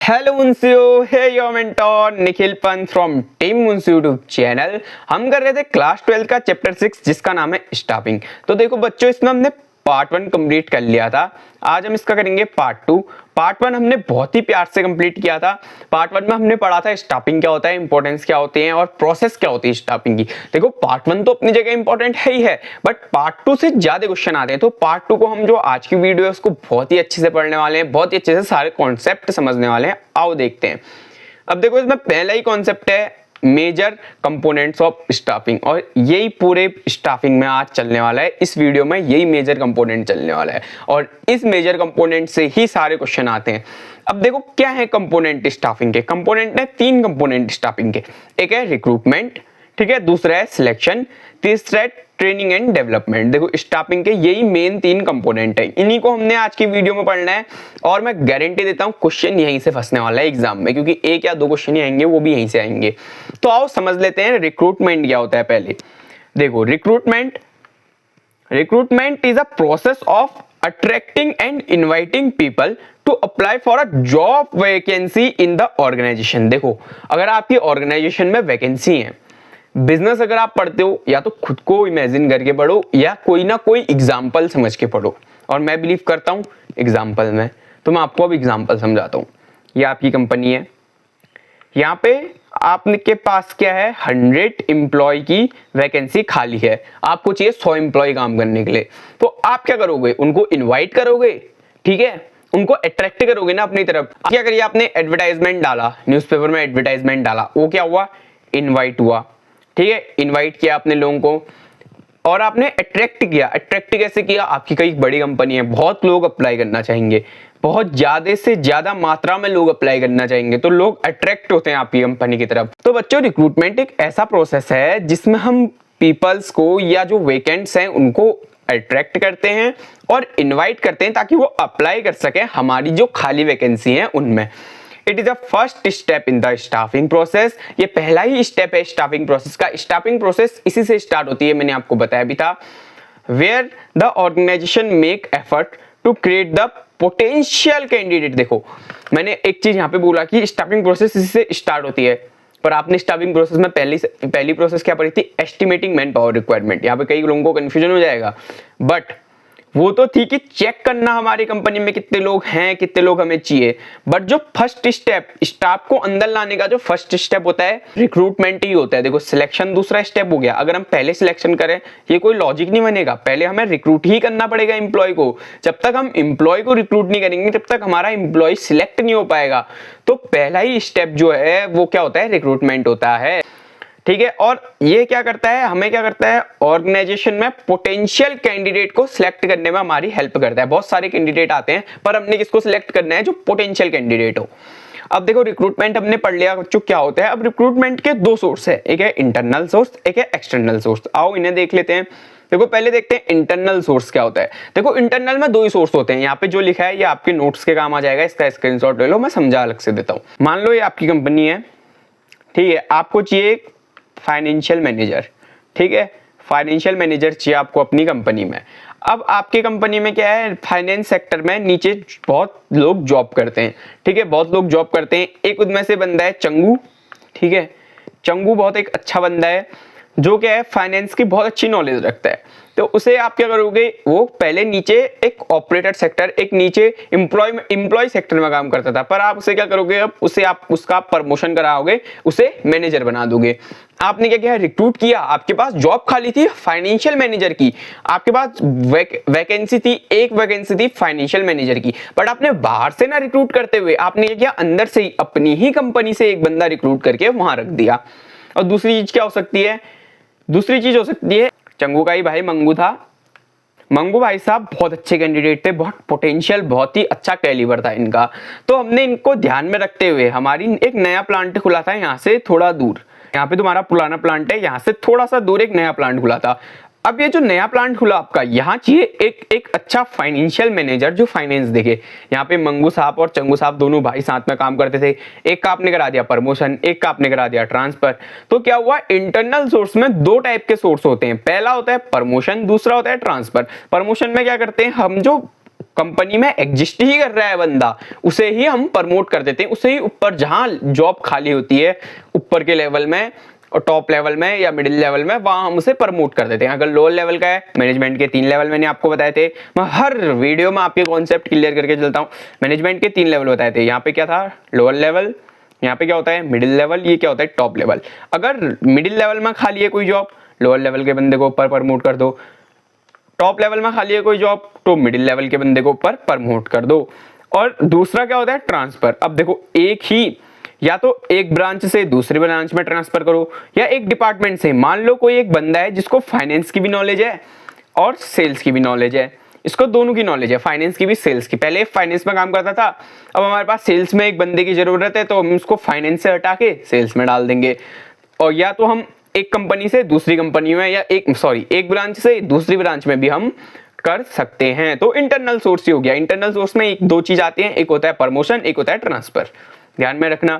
Hello Munsiyo, hey your mentor Nikhil Pant from team Munsiyo YouTube channel. हम कर रहे थे क्लास 12 का चैप्टर 6 जिसका नाम है स्टाफिंग। तो देखो बच्चों, इसमें हमने पार्ट 1 कंप्लीट कर लिया था। आज हम इसका करेंगे पार्ट 2। पार्ट 1 हमने बहुत ही प्यार से कंप्लीट किया था। पार्ट 1 में हमने पढ़ा था स्टाफिंग क्या होता है, इंपॉर्टेंस क्या होती है और प्रोसेस क्या होती है स्टाफिंग की। देखो पार्ट 1 तो अपनी जगह इंपॉर्टेंट है ही है, बट पार्ट 2 से ज्यादा क्वेश्चन आते हैं। तो पार्ट 2 को हम जो आज की वीडियो है उसको बहुत ही अच्छे से पढ़ने वाले हैं, बहुत ही अच्छे से सारे कॉन्सेप्ट समझने वाले हैं। आओ देखते हैं। अब देखो इसमें पहला ही कॉन्सेप्ट है मेजर कंपोनेंट्स ऑफ स्टाफिंग, और यही पूरे स्टाफिंग में आज चलने वाला है। इस वीडियो में यही मेजर कंपोनेंट चलने वाला है और इस मेजर कंपोनेंट से ही सारे क्वेश्चन आते हैं। अब देखो क्या है कंपोनेंट स्टाफिंग के। कंपोनेंट है 3 कंपोनेंट स्टाफिंग के। एक है रिक्रूटमेंट, ठीक है, दूसरा है सिलेक्शन, तीसरा है ट्रेनिंग एंड डेवलपमेंट। देखो स्टाफिंग के यही मेन 3 कंपोनेंट है, इन्हीं को हमने आज की वीडियो में पढ़ना है। और मैं गारंटी देता हूं क्वेश्चन यहीं से फंसने वाला है एग्जाम में, क्योंकि 1 या 2 क्वेश्चन ही आएंगे, वो भी यहीं से आएंगे। तो आओ समझ लेते हैं रिक्रूटमेंट क्या होता है। पहले देखो recruitment is a process of attracting and inviting people to apply for a job vacancy in the organization। देखो अगर आपकी ऑर्गेनाइजेशन में वैकेंसी है, बिजनेस अगर आप पढ़ते हो या तो खुद को इमेजिन करके पढ़ो या कोई ना कोई एग्जाम्पल समझ के पढ़ो, और मैं बिलीव करता हूं एग्जाम्पल में। तो मैं आपको अब एग्जाम्पल समझाता हूं। ये आपकी कंपनी है, यहाँ पे आपके पास क्या है, 100 एम्प्लॉय की वैकेंसी खाली है, आपको चाहिए 100 एम्प्लॉय काम करने के लिए। तो आप क्या करोगे, उनको इनवाइट करोगे, ठीक है, उनको अट्रैक्ट करोगे ना अपनी तरफ। क्या करिए, आपने एडवर्टाइजमेंट डाला, न्यूज़पेपर में एडवर्टाइजमेंट डाला, वो क्या हुआ, इनवाइट हुआ, ठीक है, इनवाइट किया आपने लोगों को और आपने अट्रैक्ट किया। अट्रैक्ट कैसे किया, आपकी कई बड़ी कंपनी है, बहुत लोग अप्लाई करना चाहेंगे, बहुत ज्यादा से ज्यादा मात्रा में लोग अप्लाई करना चाहेंगे, तो लोग अट्रैक्ट होते हैं आपकी कंपनी की तरफ। तो बच्चों रिक्रूटमेंट एक ऐसा प्रोसेस है जिसमें हम पीपल्स को या जो वेकेंट्स हैं उनको अट्रैक्ट करते हैं और इनवाइट करते हैं ताकि वो अप्लाई कर सके हमारी जो खाली वैकेंसी है उनमें। It is a first step in the staffing process. ये पहला ही स्टेप है स्टाफिंग प्रोसेस का। स्टाफिंग प्रोसेस इसी से स्टार्ट होती है, मैंने आपको बताया भी था। Where the organisation make effort to create the potential candidate. देखो मैंने एक चीज यहाँ पे बोला कि स्टाफिंग प्रोसेस इसी से स्टार्ट होती है, पर आपने स्टाफिंग प्रोसेस में पहली प्रोसेस क्या पढ़ी थी, एस्टिमेटिंग मैन पावर रिक्वायरमेंट। यहाँ पे कई लोगों को कंफ्यूजन हो जाएगा, बट वो तो थी कि चेक करना हमारी कंपनी में कितने लोग हैं, कितने लोग हमें चाहिए। बट जो फर्स्ट स्टेप, स्टाफ को अंदर लाने का जो फर्स्ट स्टेप होता है, रिक्रूटमेंट ही होता है। देखो सिलेक्शन दूसरा स्टेप हो गया। अगर हम पहले सिलेक्शन करें ये कोई लॉजिक नहीं बनेगा, पहले हमें रिक्रूट ही करना पड़ेगा एम्प्लॉय को। जब तक हम एम्प्लॉय को रिक्रूट नहीं करेंगे तब तक हमारा एम्प्लॉय सिलेक्ट नहीं हो पाएगा। तो पहला ही स्टेप जो है वो क्या होता है, रिक्रूटमेंट होता है, ठीक है। और ये क्या करता है, हमें क्या करता है, ऑर्गेनाइजेशन में पोटेंशियल कैंडिडेट को सिलेक्ट करने में हमारी हेल्प करता है। बहुत सारे कैंडिडेट आते हैं पर हमने किसको सिलेक्ट करना है, जो पोटेंशियल कैंडिडेट हो। अब देखो रिक्रूटमेंट हमने पढ़ लिया बच्चों क्या होता है। अब रिक्रूटमेंट के 2 सोर्स है, एक है इंटरनल सोर्स, एक है एक्सटर्नल सोर्स। आओ इन्हें देख लेते हैं। देखो पहले देखते हैं इंटरनल सोर्स क्या होता है। देखो इंटरनल में 2 ही सोर्स होते हैं। यहाँ पे जो लिखा है ये आपके नोट्स के काम आ जाएगा, इसका स्क्रीनशॉट ले लो, मैं समझा अलग से देता हूँ। मान लो ये आपकी कंपनी है, ठीक है, आपको चाहिए फाइनेंशियल मैनेजर, ठीक है, फाइनेंशियल मैनेजर चाहिए आपको अपनी कंपनी में। अब आपकी कंपनी में क्या है, फाइनेंस सेक्टर में नीचे बहुत लोग जॉब करते हैं, ठीक है, बहुत लोग जॉब करते हैं। एक उनमें से बंदा है चंगू, ठीक है, चंगू बहुत एक अच्छा बंदा है जो क्या है, फाइनेंस की बहुत अच्छी नॉलेज रखता है। तो उसे आप क्या करोगे, वो पहले नीचे एक ऑपरेटर सेक्टर, एक नीचे एम्प्लॉय सेक्टर में काम करता था, पर आप उसे क्या करोगे, अब उसे आप उसका प्रमोशन कराओगे, उसे मैनेजर बना दोगे। आपने क्या किया, रिक्रूट किया, आपके पास जॉब खाली थी फाइनेंशियल मैनेजर की, आपके पास वैकेंसी थी, एक वैकेंसी थी फाइनेंशियल मैनेजर की, बट आपने बाहर से ना रिक्रूट करते हुए आपने क्या किया, अंदर से ही अपनी ही कंपनी से एक बंदा रिक्रूट करके वहां रख दिया। और दूसरी चीज क्या हो सकती है, दूसरी चीज हो सकती है, चंगू का ही भाई मंगू था, मंगू भाई साहब बहुत अच्छे कैंडिडेट थे, बहुत पोटेंशियल, बहुत ही अच्छा कैलिबर था इनका। तो हमने इनको ध्यान में रखते हुए हमारी एक नया प्लांट खुला था यहाँ से थोड़ा दूर, यहाँ पे तुम्हारा पुराना प्लांट है, यहाँ से थोड़ा सा दूर एक नया प्लांट खुला था। अब ये जो नया प्लांट खुला आपका, यहाँ चाहिए एक अच्छा फाइनेंशियल मैनेजर जो फाइनेंस देखे। यहाँ पे मंगू साहब और चंगू साहब दोनों भाई साथ में काम करते थे, एक का आपने करा दिया प्रमोशन, एक का आपने करा दिया ट्रांसफर। तो क्या हुआ, इंटरनल सोर्स में 2 टाइप के सोर्स होते हैं, पहला होता है प्रमोशन, दूसरा होता है ट्रांसफर। प्रमोशन में क्या करते हैं, हम जो कंपनी में एग्जिस्ट ही कर रहा है बंदा, उसे ही हम प्रमोट कर देते हैं, उसे ही ऊपर जहां जॉब खाली होती है ऊपर के लेवल में और टॉप लेवल में या मिडिल लेवल में, वहां हम उसे प्रमोट कर देते हैं। अगर लोअर लेवल का है, मैनेजमेंट के 3 लेवल मैंने आपको बताए थे, मैं हर वीडियो में आपके कॉन्सेप्ट क्लियर करके चलता हूं। मैनेजमेंट के 3 लेवल बताए थे, यहाँ पे क्या था लोअर लेवल, यहाँ पे क्या होता है मिडिल लेवल, ये क्या होता है टॉप लेवल। अगर मिडिल लेवल में खाली है कोई जॉब, लोअर लेवल के बंदे को ऊपर प्रमोट कर दो, टॉप लेवल में खाली है कोई जॉब तो मिडिल लेवल के बंदे को ऊपर प्रमोट कर दो। और दूसरा क्या होता है ट्रांसफर। अब देखो एक ही या तो एक ब्रांच से दूसरी ब्रांच में ट्रांसफर करो, या एक डिपार्टमेंट से, मान लो कोई एक बंदा है जिसको फाइनेंस की भी नॉलेज है और सेल्स की भी नॉलेज है, इसको दोनों की नॉलेज है, फाइनेंस की भी सेल्स की। पहले फाइनेंस में काम करता था, अब हमारे पास सेल्स में एक बंदे की जरूरत है तो हम उसको फाइनेंस से हटा के सेल्स में डाल देंगे। और या तो हम एक कंपनी से दूसरी कंपनी में या एक ब्रांच से दूसरी ब्रांच में भी हम कर सकते हैं। तो इंटरनल सोर्स ही हो गया। इंटरनल सोर्स में एक दो चीज आती हैं, एक होता है प्रमोशन, एक होता है ट्रांसफर, ध्यान में रखना।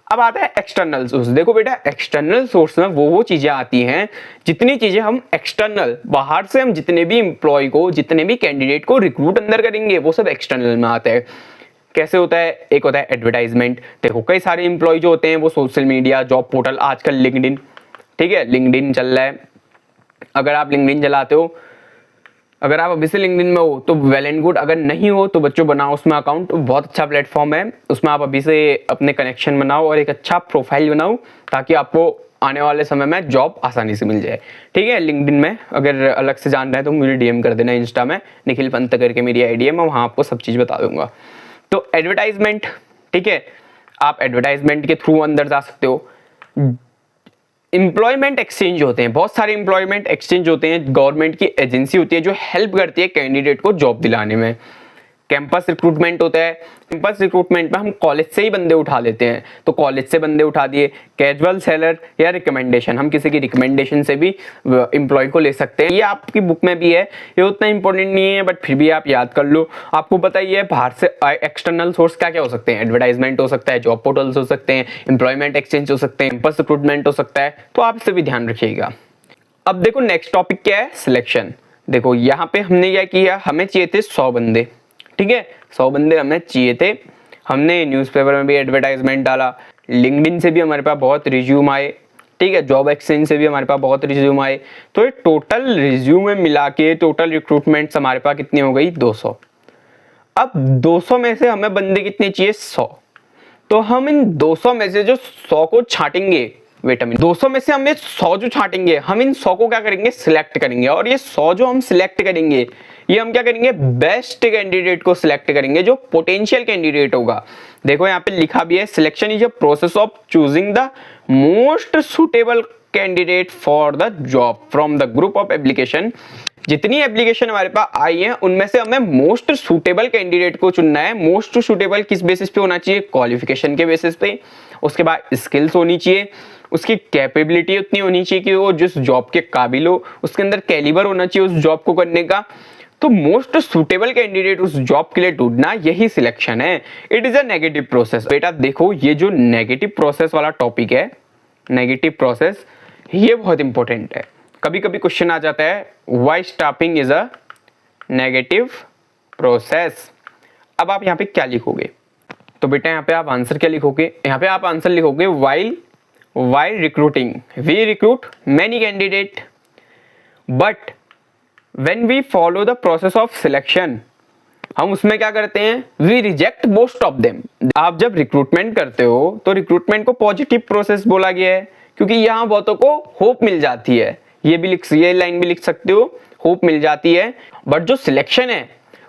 अब आता है एक्सटर्नल सोर्स। देखो बेटा एक्सटर्नल सोर्स में वो चीजें आती हैं, जितनी चीजें हम एक्सटर्नल बाहर से हम जितने भी एम्प्लॉय को, जितने भी कैंडिडेट को रिक्रूट अंदर करेंगे, वो सब एक्सटर्नल में आता है। कैसे होता है, एक होता है एडवर्टाइजमेंट। देखो कई सारे एम्प्लॉय जो होते हैं वो सोशल मीडिया, जॉब पोर्टल, आजकल लिंक्डइन, ठीक है लिंक्डइन चल रहा है, अगर आप लिंक्डइन चलाते हो, अगर आप अभी से लिंक्डइन में हो तो वेल एंड गुड, अगर नहीं हो तो बच्चों बनाओ उसमें अकाउंट, बहुत अच्छा प्लेटफॉर्म है, उसमें आप अभी से अपने कनेक्शन बनाओ और एक अच्छा प्रोफाइल बनाओ ताकि आपको आने वाले समय में जॉब आसानी से मिल जाए। ठीक है लिंक्डइन में अगर अलग से जान रहे हैं तो मुझे डीएम कर देना, इंस्टा में निखिल पंत करके मेरी आईडी है, मैं वहां आपको सब चीज बता दूंगा। तो एडवर्टाइजमेंट, ठीक है आप एडवर्टाइजमेंट के थ्रू अंदर जा सकते हो। एम्प्लॉयमेंट एक्सचेंज होते हैं, बहुत सारे एम्प्लॉयमेंट एक्सचेंज होते हैं, गवर्नमेंट की एजेंसी होती है जो हेल्प करती है कैंडिडेट को जॉब दिलाने में। कैंपस रिक्रूटमेंट होता है, कैंपस रिक्रूटमेंट में हम कॉलेज से ही बंदे उठा लेते हैं, तो कॉलेज से बंदे उठा दिए। कैजुअल सेलर या रिकमेंडेशन, हम किसी की रिकमेंडेशन से भी एम्प्लॉय को ले सकते हैं। ये आपकी बुक में भी है, ये उतना इंपॉर्टेंट नहीं है बट फिर भी आप याद कर लो। आपको पता ही है बाहर से एक्सटर्नल सोर्स क्या क्या हो सकते हैं, एडवर्टाइजमेंट हो सकता है, जॉब पोर्टल्स हो सकते हैं, एम्प्लॉयमेंट एक्सचेंज हो सकते हैं, कैंपस रिक्रूटमेंट हो सकता है, तो आप इससे भी ध्यान रखिएगा। अब देखो नेक्स्ट टॉपिक क्या है, सिलेक्शन। देखो यहाँ पे हमने क्या किया, हमें चाहिए थे 100 बंदे, ठीक है 100 बंदे हमें चाहिए थे। हमने न्यूज़पेपर में भी एडवर्टाइजमेंट डाला, लिंक्डइन से भी हमारे पास बहुत रिज्यूम आए, ठीक है जॉब एक्सचेंज से भी हमारे पास बहुत रिज्यूम आए। तो ये टोटल रिज्यूम में मिला के टोटल रिक्रूटमेंट्स हमारे पास कितनी हो गई 200। अब 200 में से हमें बंदे कितने चाहिए 100, तो हम इन 200 में से जो 100 को छांटेंगे, वेट 200 में से हमें 100 जो छांटेंगे, हम इन 100 को क्या करेंगे सिलेक्ट करेंगे। और ये 100 जो हम सिलेक्ट करेंगे, ये हम क्या करेंगे बेस्ट कैंडिडेट को सिलेक्ट करेंगे, जो पोटेंशियल कैंडिडेट होगा। देखो यहाँ पे लिखा भी है, selection is a process of choosing the most suitable candidate for the job from the group of application. जितनी एप्लीकेशन हमारे पास आई है उनमें से हमें मोस्ट सुटेबल कैंडिडेट को चुनना है। मोस्ट सुटेबल किस बेसिस पे होना चाहिए, क्वालिफिकेशन के बेसिस पे, उसके बाद स्किल्स होनी चाहिए, उसकी कैपेबिलिटी उतनी होनी चाहिए कि वो जिस जॉब के काबिल हो, उसके अंदर कैलिबर होना चाहिए उस जॉब को करने का। तो मोस्ट सुटेबल कैंडिडेट उस जॉब के लिए ढूंढना, यही सिलेक्शन है। It is a negative process. बेटा देखो ये जो नेगेटिव प्रोसेस वाला टॉपिक है, नेगेटिव प्रोसेस, ये बहुत इंपॉर्टेंट है। कभी कभी क्वेश्चन आ जाता है why staffing is a negative process. अब आप यहाँ पे क्या लिखोगे, तो बेटा यहाँ पे आप आंसर क्या लिखोगे, यहाँ पे आप आंसर लिखोगे while recruiting we recruit many candidate but when we follow the process of selection, हम उसमें क्या करते हैं we reject most of them। आप जब रिक्रूटमेंट करते हो तो रिक्रूटमेंट को पॉजिटिव प्रोसेस बोला गया है, क्योंकि यहाँ बहुतों को होप मिल जाती है। ये लाइन भी लिख सकते हो, होप मिल जाती है। बट जो सिलेक्शन है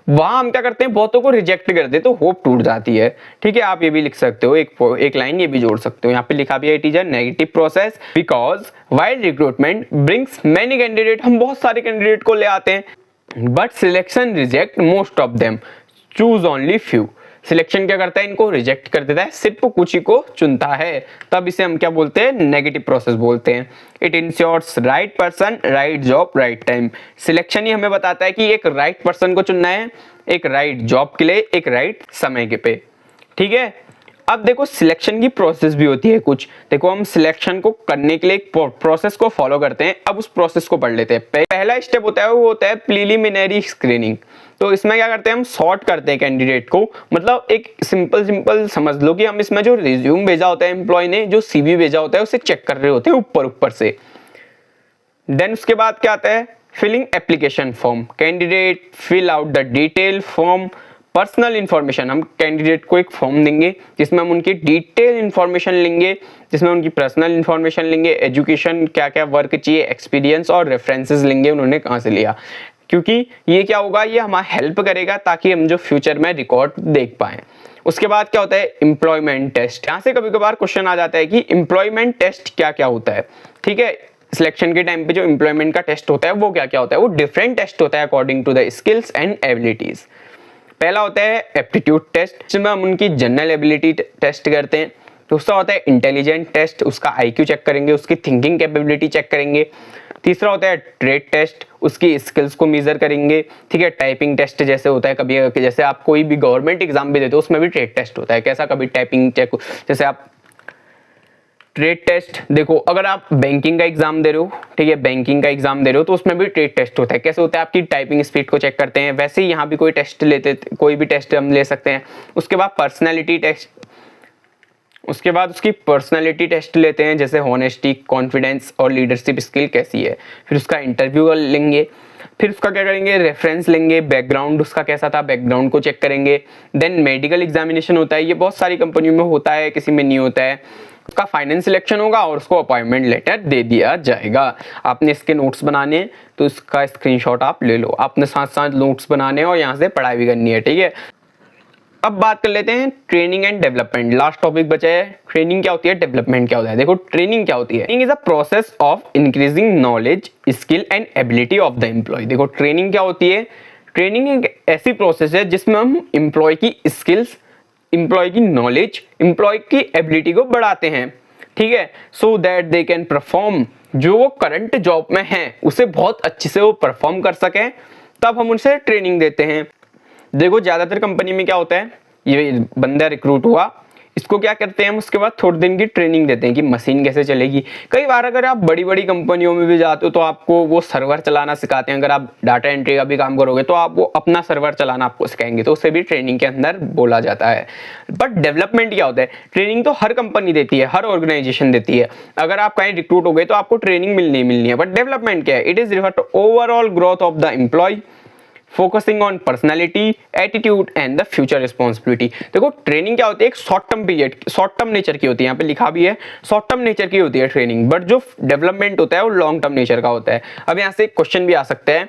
वहां हम क्या करते हैं, बहुतों को रिजेक्ट कर देते, तो होप टूट जाती है। ठीक है आप ये भी लिख सकते हो, एक लाइन ये भी जोड़ सकते हो। यहाँ पे लिखा भी है, it is a negative process because while recruitment brings many candidate, हम बहुत सारे कैंडिडेट को ले आते हैं, but selection reject most of them, choose only few. Selection क्या करता है, इनको रिजेक्ट कर देता है, सिर्फ कुछ ही को चुनता है, तब इसे हम क्या बोलते हैं, नेगेटिव प्रोसेस बोलते हैं। It ensures right person, right job, right time. Selection ही हमें बताता है कि एक राइट पर्सन को चुनना है, एक राइट जॉब के लिए, एक राइट समय के पे। ठीक है अब देखो सिलेक्शन की प्रोसेस भी होती है कुछ। देखो हम सिलेक्शन को करने के लिए एक प्रोसेस को फॉलो करते हैं। अब उस प्रोसेस को पढ़ लेते हैं। पहला स्टेप होता है वो होता है प्रीलिमिनरी स्क्रीनिंग। तो इसमें क्या करते हैं, हम सॉर्ट करते हैं कैंडिडेट को, मतलब एक सिंपल समझ लो कि हम इसमें जो रिज्यूम भेजा होता है एम्प्लॉय ने, जो सीवी भेजा होता है, उसे चेक कर रहे होते हैं ऊपर से। देन उसके बाद क्या आता है, filling application form, candidate fill out the detail form personal information. हम कैंडिडेट को एक फॉर्म देंगे जिसमें हम उनकी डिटेल इंफॉर्मेशन लेंगे, जिसमें उनकी पर्सनल इंफॉर्मेशन लेंगे, एजुकेशन क्या क्या वर्क चाहिए, एक्सपीरियंस और रेफरेंसेस लेंगे उन्होंने कहाँ से लिया, क्योंकि ये क्या होगा, ये हमारा हेल्प करेगा ताकि हम जो फ्यूचर में रिकॉर्ड देख पाएं। उसके बाद क्या होता है, एम्प्लॉयमेंट टेस्ट। यहाँ से कभी कभार क्वेश्चन आ जाता है कि एम्प्लॉयमेंट टेस्ट क्या क्या होता है। ठीक है, सिलेक्शन के टाइम पे जो एम्प्लॉयमेंट का टेस्ट होता है वो क्या क्या होता है, वो डिफरेंट टेस्ट होता है according to the skills and abilities. पहला होता है एप्टीट्यूड टेस्ट, जिसमें हम उनकी जनरल एबिलिटी टेस्ट करते हैं। दूसरा होता है इंटेलिजेंट टेस्ट, उसका आईक्यू चेक करेंगे, उसकी थिंकिंग कैपेबिलिटी चेक करेंगे। तीसरा होता है ट्रेड टेस्ट, उसकी स्किल्स को मेजर करेंगे। ठीक है, टाइपिंग टेस्ट जैसे होता है, कभी जैसे आप कोई भी गवर्नमेंट एग्जाम भी देते हो उसमें भी ट्रेड टेस्ट होता है, कैसा, कभी टाइपिंग चेक, जैसे आप ट्रेड टेस्ट देखो, अगर आप बैंकिंग का एग्जाम दे रहे हो, ठीक है, बैंकिंग का एग्जाम दे रहे हो तो उसमें भी ट्रेड टेस्ट होता है। कैसे होता है, आपकी टाइपिंग स्पीड को चेक करते हैं, वैसे ही यहाँ भी कोई टेस्ट लेते, कोई भी टेस्ट हम ले सकते हैं। उसके बाद पर्सनैलिटी टेस्ट, उसके बाद उसकी पर्सनैलिटी टेस्ट लेते हैं, जैसे हॉनेस्टी, कॉन्फिडेंस और लीडरशिप स्किल कैसी है। फिर उसका इंटरव्यू लेंगे, फिर उसका क्या करेंगे, रेफरेंस लेंगे, बैकग्राउंड उसका कैसा था, बैकग्राउंड को चेक करेंगे। देन मेडिकल एग्जामिनेशन होता है, ये बहुत सारी कंपनियों में होता है, किसी में नहीं होता है। उसका फाइनल सिलेक्शन होगा और उसको अपॉइंटमेंट लेटर दे दिया जाएगा। आपने इसके नोट्स बनाने हैं तो इसका स्क्रीनशॉट आप ले लो, आपने साथ साथ नोट्स बनाने हैं और यहाँ से पढ़ाई भी करनी है। ठीक है, अब बात कर लेते हैं training and development. Last topic बचा है, ट्रेनिंग क्या होती है, डेवलपमेंट क्या होता है। देखो, ट्रेनिंग क्या होती है, training is a process of increasing knowledge, skill and ability of the employ. देखो, ट्रेनिंग क्या होती है, ट्रेनिंग एक ऐसी प्रोसेस है जिसमें हम एम्प्लॉय की स्किल्स, एम्प्लॉय की नॉलेज, एम्प्लॉय की एबिलिटी को बढ़ाते हैं। ठीक है, so that they can perform, जो वो करंट जॉब में है उसे बहुत अच्छे से वो परफॉर्म कर सके, तब हम उनसे ट्रेनिंग देते हैं। देखो, ज्यादातर कंपनी में क्या होता है, ये बंदा रिक्रूट हुआ, इसको क्या करते हैं हम, उसके बाद थोड़े दिन की ट्रेनिंग देते हैं कि मशीन कैसे चलेगी। कई बार अगर आप बड़ी बड़ी कंपनियों में भी जाते हो तो आपको वो सर्वर चलाना सिखाते हैं। अगर आप डाटा एंट्री का भी काम करोगे तो आप वो अपना सर्वर चलाना आपको सिखाएंगे, तो उसे भी ट्रेनिंग के अंदर बोला जाता है। बट डेवलपमेंट क्या होता है, ट्रेनिंग तो हर कंपनी देती है, हर ऑर्गेनाइजेशन देती है। अगर आप कहीं रिक्रूट हो गए तो आपको ट्रेनिंग मिलनी है। बट डेवलपमेंट क्या है, it is refer to overall growth of the employ, focusing on personality, attitude and the future responsibility. देखो, ट्रेनिंग क्या होती है, एक short term period, short term nature की होती है, यहाँ पे लिखा भी है शॉर्ट टर्म नेचर की होती है ट्रेनिंग। बट जो डेवलपमेंट होता है वो लॉन्ग टर्म नेचर का होता है। अब यहाँ से क्वेश्चन भी आ सकता है,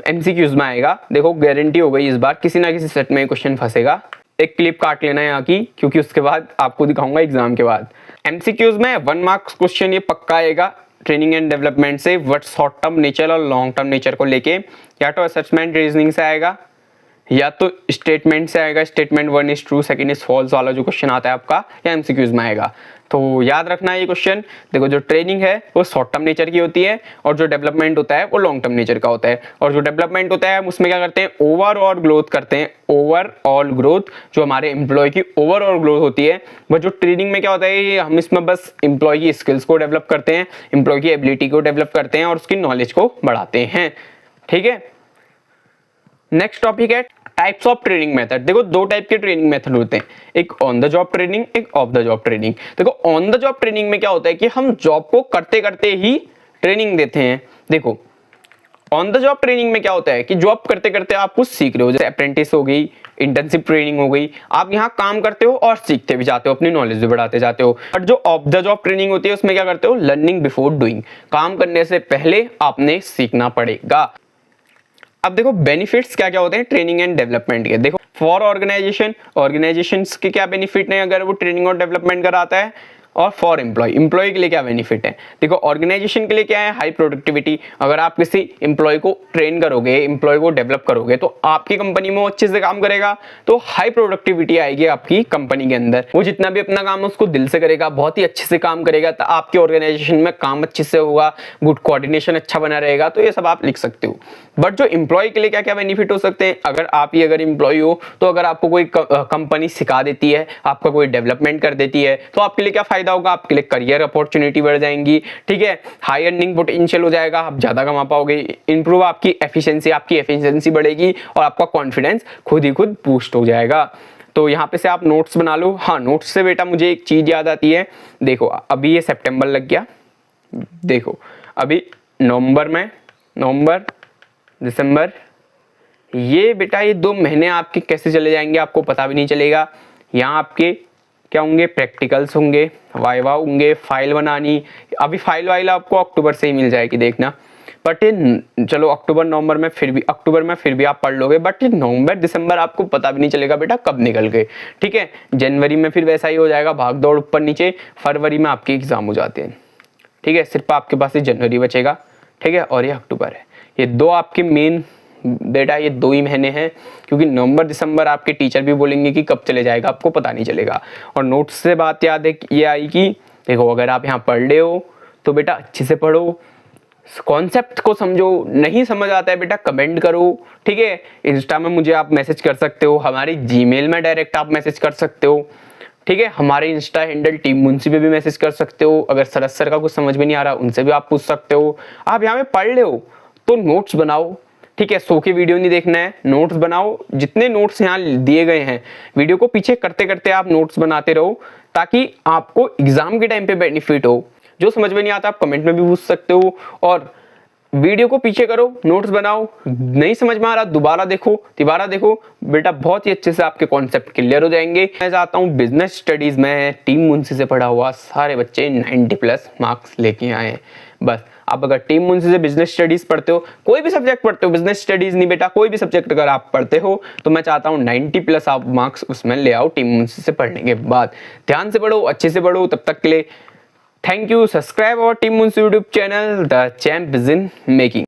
एमसीक्यूज में आएगा। देखो, गारंटी हो गई इस बार किसी ना किसी सेट में क्वेश्चन फंसेगा। एक क्लिप काट लेना है यहाँ की, क्योंकि उसके बाद आपको दिखाऊंगा एग्जाम के बाद। एमसीक्यूज में 1 मार्क्स क्वेश्चन ये पक्का आएगा ट्रेनिंग एंड डेवलपमेंट से, वट शॉर्ट टर्म नेचर और लॉन्ग टर्म नेचर को लेके, या तो असेसमेंट रीजनिंग से आएगा या तो स्टेटमेंट से आएगा। Statement 1 is true, 2 is false वाला जो क्वेश्चन आता है आपका, या एमसीक्यूज में आएगा। तो याद रखना है ये क्वेश्चन। देखो, जो ट्रेनिंग है वो शॉर्ट टर्म नेचर की होती है और जो डेवलपमेंट होता है वो लॉन्ग टर्म नेचर का होता है। और जो डेवलपमेंट होता है उसमें क्या करते हैं, ओवरऑल ग्रोथ करते हैं। ओवरऑल ग्रोथ, जो हमारे एम्प्लॉय की ओवरऑल ग्रोथ होती है। बट जो ट्रेनिंग में क्या होता है, हम इसमें बस एम्प्लॉय की स्किल्स को डेवलप करते हैं, एम्प्लॉय की एबिलिटी को डेवलप करते हैं और उसकी नॉलेज को बढ़ाते हैं। ठीक है, नेक्स्ट टॉपिक है टाइप्स ऑफ ट्रेनिंग मेथड। देखो, 2 टाइप के ट्रेनिंग मेथड होते हैं, एक ऑन द जॉब ट्रेनिंग, एक ऑफ द जॉब ट्रेनिंग। देखो, ऑन द जॉब ट्रेनिंग में क्या होता है कि हम जॉब को करते करते ही ट्रेनिंग देते हैं। देखो, ऑन द जॉब ट्रेनिंग में क्या होता है कि जॉब करते करते आप कुछ सीख रहे हो, जैसे अप्रेंटिस हो गई, इंटर्नशिप ट्रेनिंग हो गई, आप यहाँ काम करते हो और सीखते भी जाते हो, अपनी नॉलेज भी बढ़ाते जाते हो। बट जो ऑफ द जॉब ट्रेनिंग होती है उसमें क्या करते हो, लर्निंग बिफोर डूइंग, काम करने से पहले आपने सीखना पड़ेगा। अब देखो, बेनिफिट्स क्या क्या होते हैं ट्रेनिंग एंड डेवलपमेंट के। देखो, फॉर ऑर्गेनाइजेशंस के क्या बेनिफिट है अगर वो ट्रेनिंग और डेवलपमेंट कराता है, और फॉर एम्प्लॉय के लिए क्या बेनिफिट है। देखो, ऑर्गेनाइजेशन के लिए क्या है, हाई प्रोडक्टिविटी। अगर आप किसी एम्प्लॉय को ट्रेन करोगे, एम्प्लॉय को डेवलप करोगे तो आपकी कंपनी में वो अच्छे से काम करेगा, तो हाई प्रोडक्टिविटी आएगी आपकी कंपनी के अंदर। वो जितना भी अपना काम है उसको दिल से करेगा, बहुत ही अच्छे से काम करेगा, तो आपके ऑर्गेनाइजेशन में काम अच्छे से होगा, गुड कोऑर्डिनेशन अच्छा बना रहेगा। तो ये सब आप लिख सकते हो। बट जो एम्प्लॉय के लिए क्या क्या बेनिफिट हो सकते हैं, अगर आप ही अगर एम्प्लॉय हो तो अगर आपको कोई कंपनी सिखा देती है, आपका कोई डेवलपमेंट कर देती है, तो आपके लिए क्या फायदा फायदा होगा, आपके लिए करियर अपॉर्चुनिटी बढ़ जाएंगी, ठीक है, हाई अर्निंग पोटेंशियल हो जाएगा, आप ज्यादा कमा पाओगे, इंप्रूव आपकी एफिशिएंसी बढ़ेगी और आपका कॉन्फिडेंस खुद ही खुद बूस्ट हो जाएगा। तो यहाँ पे से आप नोट्स बना लो। हाँ, नोट्स से बेटा मुझे एक चीज याद आती है, देखो अभी ये सितंबर लग गया, देखो अभी नवंबर दिसंबर, ये बेटा ये 2 महीने आपके कैसे चले जाएंगे आपको पता भी नहीं चलेगा। यहाँ आपके क्या होंगे, प्रैक्टिकल्स होंगे, वाइवा होंगे, फाइल बनानी, अभी फाइल आपको अक्टूबर से ही मिल जाएगी देखना, बट ये चलो अक्टूबर में फिर भी आप पढ़ लोगे, बट ये नवंबर दिसंबर आपको पता भी नहीं चलेगा बेटा कब निकल गए, ठीक है। जनवरी में फिर वैसा ही हो जाएगा, भाग दौड़ ऊपर नीचे, फरवरी में आपके एग्जाम हो जाते हैं, ठीक है, सिर्फ आपके पास ये जनवरी बचेगा, ठीक है, और ये अक्टूबर है। ये 2 आपके मेन बेटा, ये 2 ही महीने हैं, क्योंकि नवंबर दिसंबर आपके टीचर भी बोलेंगे कि कब चले जाएगा आपको पता नहीं चलेगा। और नोट्स से बात याद है ये आई कि देखो अगर आप यहाँ पढ़ रहे हो तो बेटा अच्छे से पढ़ो, कॉन्सेप्ट को समझो, नहीं समझ आता है बेटा कमेंट करो, ठीक है, इंस्टा में मुझे आप मैसेज कर सकते हो, हमारी जीमेल में डायरेक्ट आप मैसेज कर सकते हो, ठीक है, हमारे इंस्टा हैंडल टीम मुंशी पे भी मैसेज कर सकते हो। अगर सरद सर का कुछ समझ में नहीं आ रहा उनसे भी आप पूछ सकते हो। आप यहाँ पे पढ़ रहे हो तो नोट्स बनाओ, ठीक है, सो के वीडियो नहीं देखना है, नोट्स बनाओ, जितने नोट्स यहाँ दिए गए हैं वीडियो को पीछे करते करते आप नोट्स बनाते रहो, ताकि आपको एग्जाम के टाइम पे बेनिफिट हो। जो समझ में नहीं आता आप कमेंट में भी पूछ सकते हो, और वीडियो को पीछे करो, नोट्स बनाओ, नहीं समझ में आ रहा दोबारा देखो बेटा, बहुत ही अच्छे से आपके कॉन्सेप्ट क्लियर हो जाएंगे। मैं चाहता हूँ बिजनेस स्टडीज में टीम मुंशी से पढ़ा हुआ सारे बच्चे 90+ मार्क्स लेके आए। बस आप अगर टीम मुंशी से बिजनेस स्टडीज पढ़ते हो, कोई भी सब्जेक्ट पढ़ते हो, बिजनेस स्टडीज नहीं बेटा, कोई भी सब्जेक्ट अगर आप पढ़ते हो तो मैं चाहता हूँ 90+ आप मार्क्स उसमें ले आओ टीम मुंशी से पढ़ने के बाद। ध्यान से पढ़ो, अच्छे से पढ़ो, तब तक के लिए thank you. Subscribe our Team Munshi YouTube channel. The champ is in making.